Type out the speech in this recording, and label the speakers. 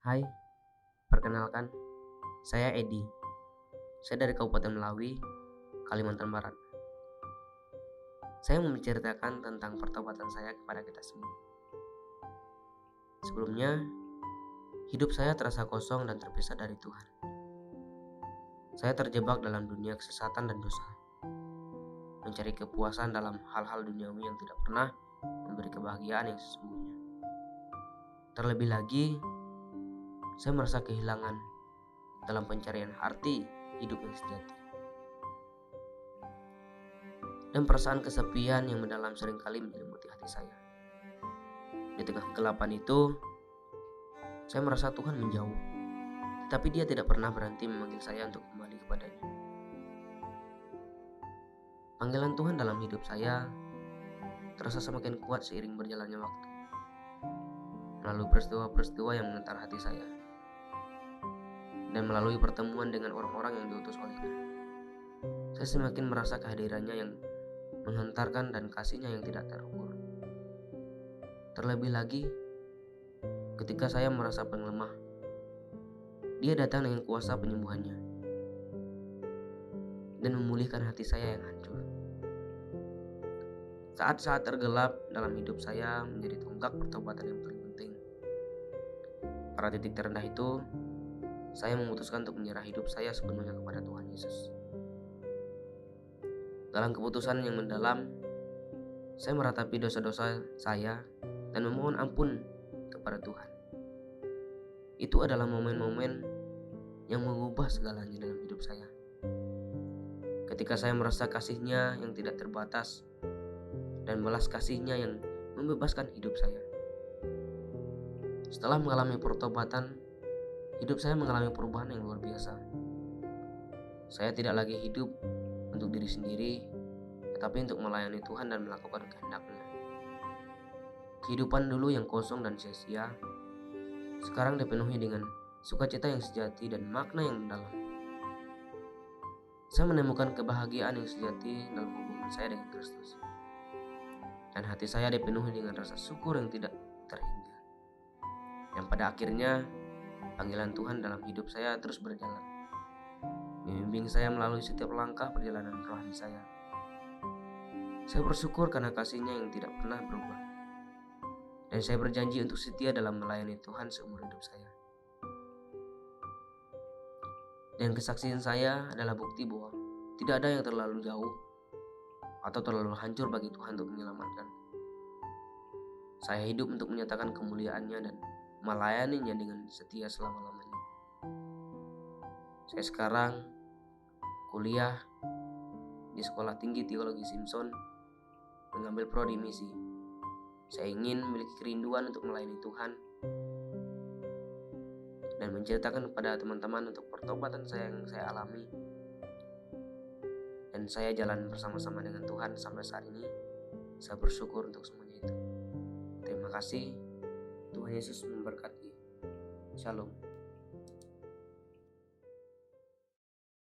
Speaker 1: Hai, perkenalkan, saya Edi. Saya dari Kabupaten Melawi, Kalimantan Barat. Saya mau menceritakan tentang pertobatan saya kepada kita semua. Sebelumnya, hidup saya terasa kosong dan terpisah dari Tuhan. Saya terjebak dalam dunia kesesatan dan dosa, mencari kepuasan dalam hal-hal duniawi yang tidak pernah memberi kebahagiaan yang sesungguhnya. Terlebih lagi, saya merasa kehilangan dalam pencarian arti hidup yang sejati. Dan perasaan kesepian yang mendalam seringkali menyelimuti hati saya. Di tengah kegelapan itu, saya merasa Tuhan menjauh, tetapi Dia tidak pernah berhenti memanggil saya untuk kembali kepadanya. Panggilan Tuhan dalam hidup saya terasa semakin kuat seiring berjalannya waktu, melalui peristiwa-peristiwa yang mengentar hati saya, dan melalui pertemuan dengan orang-orang yang diutus oleh-Nya. Saya semakin merasa kehadirannya yang menghantarkan dan kasih-Nya yang tidak terukur. Terlebih lagi, ketika saya merasa paling lemah, Dia datang dengan kuasa penyembuhannya dan memulihkan hati saya yang hancur. Saat-saat tergelap dalam hidup saya menjadi tonggak pertobatan yang paling penting. Pada titik terendah itu, saya memutuskan untuk menyerah hidup saya sepenuhnya kepada Tuhan Yesus. Dalam keputusan yang mendalam, saya meratapi dosa-dosa saya dan memohon ampun kepada Tuhan. Itu adalah momen-momen yang mengubah segalanya dalam hidup saya. Ketika saya merasa kasih-Nya yang tidak terbatas dan belas kasih-Nya yang membebaskan hidup saya. Setelah mengalami pertobatan, hidup saya mengalami perubahan yang luar biasa. Saya tidak lagi hidup untuk diri sendiri, tetapi untuk melayani Tuhan dan melakukan kehendak-Nya. Kehidupan dulu yang kosong dan sia-sia, sekarang dipenuhi dengan sukacita yang sejati dan makna yang mendalam. Saya menemukan kebahagiaan yang sejati dalam hubungan saya dengan Kristus. Dan hati saya dipenuhi dengan rasa syukur yang tidak terhingga. Yang pada akhirnya, panggilan Tuhan dalam hidup saya terus berjalan, membimbing saya melalui setiap langkah perjalanan rohani saya. Saya bersyukur karena kasih-Nya yang tidak pernah berubah. Dan saya berjanji untuk setia dalam melayani Tuhan seumur hidup saya. Dan kesaksian saya adalah bukti bahwa tidak ada yang terlalu jauh atau terlalu hancur bagi Tuhan untuk menyelamatkan. Saya hidup untuk menyatakan kemuliaan-Nya dan melayani-Nya dengan setia selama-lamanya. Saya sekarang kuliah di Sekolah Tinggi Teologi Simpson, mengambil prodi misi. Saya ingin memiliki kerinduan untuk melayani Tuhan dan menceritakan kepada teman-teman untuk pertobatan saya yang saya alami. Dan saya jalan bersama-sama dengan Tuhan sampai saat ini. Saya bersyukur untuk semuanya itu. Terima kasih. Tuhan Yesus memberkati. Shalom.